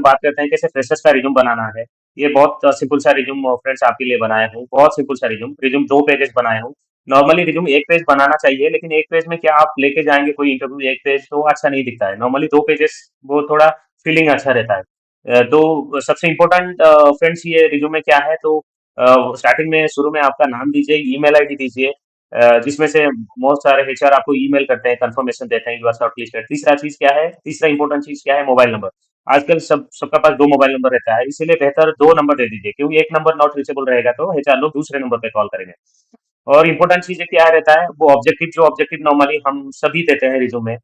बात करते हैं कैसे फ्रेशर्स का रिज्यूम बनाना है। ये बहुत सिंपल सा रिज्यूम फ्रेंड्स आपके लिए बनाया हूँ। बहुत सिंपल सा रिज्यूम रिज्यूम 2 पेजेज़ बनाया हूँ। नॉर्मली रिज्यूम 1 पेज बनाना चाहिए, लेकिन 1 पेज में क्या आप लेके जाएँगे कोई इंटरव्यू 1 पेज तो अच्छा नहीं दिखता है। नॉर्मली 2 पेजेज़ वो थोड़ा फीलिंग अच्छा रहता है। तो सबसे इम्पोर्टेंट फ्रेंड्स ये रिज्यूम में क्या है तो स्टार्टिंग में शुरू में आपका नाम दीजिए, ईमेल आईडी दीजिए जिसमें से बहुत सारे एचआर आपको ईमेल करते हैं, कंफर्मेशन देते हैं, यू आर शॉर्टलिस्टेड। तीसरा चीज़ क्या है? तीसरा इंपॉर्टेंट चीज़ क्या है? Mobile number. आजकल सबका पास 2 मोबाइल नंबर रहता है, इसीलिए बेहतर 2 नंबर दे दीजिए क्योंकि 1 नंबर नॉट रीचेबल रहेगा तो एचआर लोग दूसरे नंबर पे कॉल करेंगे। और इम्पोर्टेंट चीज़ें क्या रहता है? वो ऑब्जेक्टिव जो ऑब्जेक्टिव नॉर्मली हम सभी देते हैं रिज्यूम में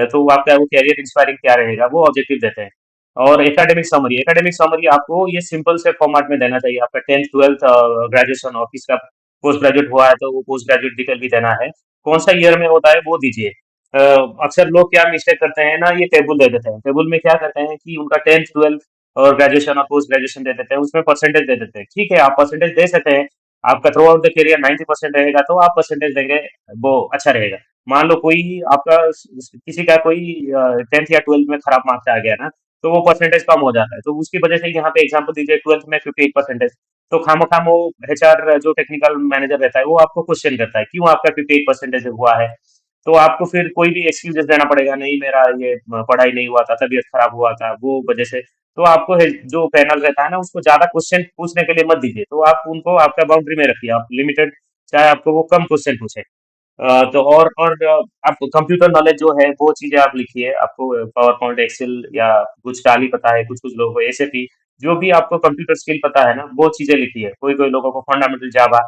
तो आपका वो करियर इंस्पायरिंग क्या रहेगा, वो ऑब्जेक्टिव देते हैं। और एकेडमिक समरी आपको ये सिंपल से फॉर्मेट में देना चाहिए। आपका 10th 12th ग्रेजुएशन और किसका पोस्ट ग्रेजुएट हुआ है तो वो पोस्ट ग्रेजुएट डिटेल भी देना है। कौन सा ईयर में होता है वो दीजिए। अक्सर लोग क्या मिस्टेक करते हैं ना ये टेबल दे देते हैं। टेबल में क्या करते हैं कि उनका 10th 12th और ग्रेजुएशन और पोस्ट ग्रेजुएशन दे देते हैं, उसमें परसेंटेज दे देते हैं। ठीक है, आप परसेंटेज दे सकते हैं। आपका थ्रू आउट द करियर 90% रहेगा तो आप परसेंटेज देंगे, वो अच्छा रहेगा। मान लो कोई आपका किसी का कोई 10th या 12th में खराब मार्क्स आ गया ना, तो वो परसेंटेज कम हो जाता है। तो उसकी वजह से यहाँ पे एग्जांपल दीजिए 12th में 58 परसेंटेज, तो खामोखाम वो एचआर जो टेक्निकल मैनेजर रहता है वो आपको क्वेश्चन करता है क्यों आपका 58 परसेंटेज हुआ है। तो आपको फिर कोई भी एक्सक्यूजेस देना पड़ेगा, नहीं मेरा ये पढ़ाई नहीं हुआ था, तबीयत खराब हुआ था, वो वजह से। तो आपको जो पैनल रहता है ना उसको ज्यादा क्वेश्चन पूछने के लिए मत दीजिए, तो आप उनको आपका बाउंड्री में रखिए, आप लिमिटेड, चाहे आपको वो कम क्वेश्चन पूछे। तो आप कंप्यूटर नॉलेज जो है वो चीजें आप लिखिए। आपको पावर पॉइंट एक्सेल या कुछ टाली पता है, कुछ कुछ लोगों को एसएपी, जो भी आपको कंप्यूटर स्किल पता है ना वो चीजें लिखिए। कोई कोई लोगों को फंडामेंटल जावा,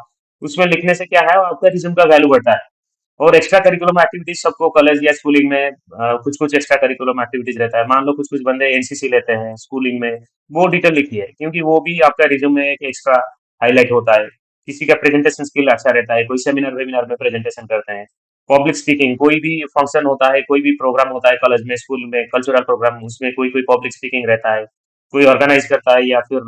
उसमें लिखने से क्या है आपका रिज्यूम का वैल्यू बढ़ता है। और एक्स्ट्रा करिकुलम एक्टिविटीज सबको कॉलेज या स्कूलिंग में कुछ कुछ एक्स्ट्रा करिकुलम एक्टिविटीज रहता है। मान लो कुछ कुछ बंदे एनसीसी लेते हैं स्कूलिंग में, वो डिटेल लिखिए क्योंकि वो भी आपका रिज्यूम में एक एक्स्ट्रा हाईलाइट होता है। किसी का प्रेजेंटेशन स्किल अच्छा रहता है, कोई सेमिनार वेमिनार में प्रेजेंटेशन करते हैं। पब्लिक स्पीकिंग, कोई भी फंक्शन होता है, कोई भी प्रोग्राम होता है कॉलेज में, स्कूल में, कल्चरल प्रोग्राम, उसमें कोई कोई पब्लिक स्पीकिंग रहता है, कोई ऑर्गेनाइज करता है या फिर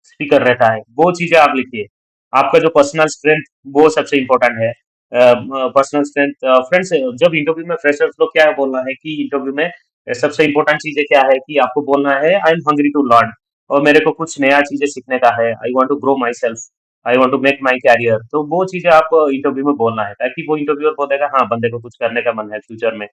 स्पीकर रहता है, वो चीजें आप लिखिए। आपका जो पर्सनल स्ट्रेंथ वो सबसे इम्पोर्टेंट है। पर्सनल स्ट्रेंथ फ्रेंड्स, जब इंटरव्यू में फ्रेशर्स लोग क्या बोलना है कि इंटरव्यू में सबसे इम्पोर्टेंट चीजें क्या है कि आपको बोलना है I am hungry to learn, और मेरे को कुछ नया चीजें सीखने का है, I want to grow myself, I want to make my career. तो वो चीजें आप इंटरव्यू में बोलना है ताकि वो इंटरव्यूअर बोलेगा हाँ बंदे को कुछ करने का मन है फ्यूचर में।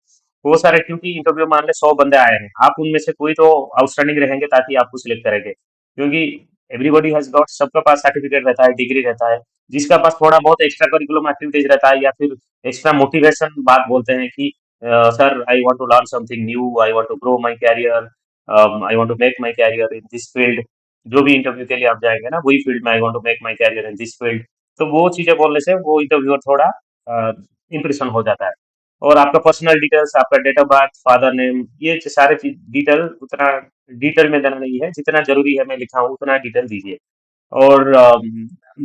वो सारे, क्योंकि इंटरव्यू मान ले 100 बंदे आए हैं, आप उनमें से कोई तो आउटस्टैंडिंग रहेंगे ताकि आपको सिलेक्ट करेंगे, क्योंकि एवरीबॉडी हैज गॉट, सबके पास सर्टिफिकेट रहता है, डिग्री रहता है। जिसका पास थोड़ा बहुत एक्स्ट्रा करिकुलम एक्टिविटीज रहता है या फिर एक्स्ट्रा मोटिवेशन बात बोलते हैं कि sir I want to learn something new, I want to grow my career, I want to make my career in this field. जो भी इंटरव्यू के लिए आप जाएंगे ना वही फील्ड में, I want to make my career in this field. तो वो चीजें बोलने से वो इंटरव्यूअर थोड़ा इंप्रेशन हो जाता है। और आपका पर्सनल डिटेल्स, आपका date of birth, father name, ये सारे डिटेल उतना डिटेल में देना नहीं है, जितना जरूरी है मैं लिखा हूँ उतना डिटेल दीजिए। और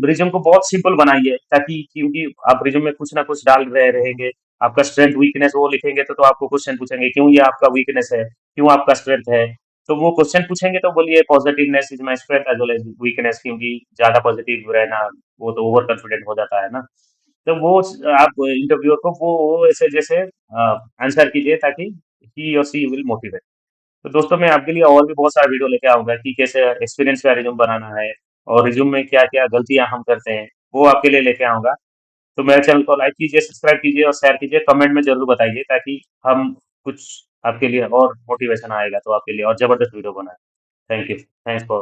रिज्यूम को बहुत सिंपल बनाइए ताकि, क्योंकि आप रिज्यूम में कुछ ना कुछ डाल रहे रहेंगे। आपका स्ट्रेंथ वीकनेस वो लिखेंगे तो आपको क्वेश्चन पूछेंगे क्यों ये आपका वीकनेस है, क्यों आपका स्ट्रेंथ है। तो वो क्वेश्चन पूछेंगे तो बोलिए positiveness is my strength as well as weakness, क्योंकि ज्यादा पॉजिटिव रहना वो तो ओवर कॉन्फिडेंट हो जाता है ना। तो वो आप इंटरव्यूअर को वो ऐसे जैसे आंसर कीजिए ताकि ही और सी विल मोटिवेट। तो दोस्तों मैं आपके लिए और भी बहुत सारा वीडियो लेके आऊंगा कि कैसे एक्सपीरियंस का रिज्यूम बनाना है और रिज्यूम में क्या क्या गलतियां हम करते हैं, वो आपके लिए लेके आऊंगा। तो मेरे चैनल को लाइक कीजिए, सब्सक्राइब कीजिए और शेयर कीजिए, कमेंट में जरूर बताइए ताकि हम कुछ आपके लिए और मोटिवेशन आएगा तो आपके लिए और जबरदस्त वीडियो बनाए। Thank you, thanks for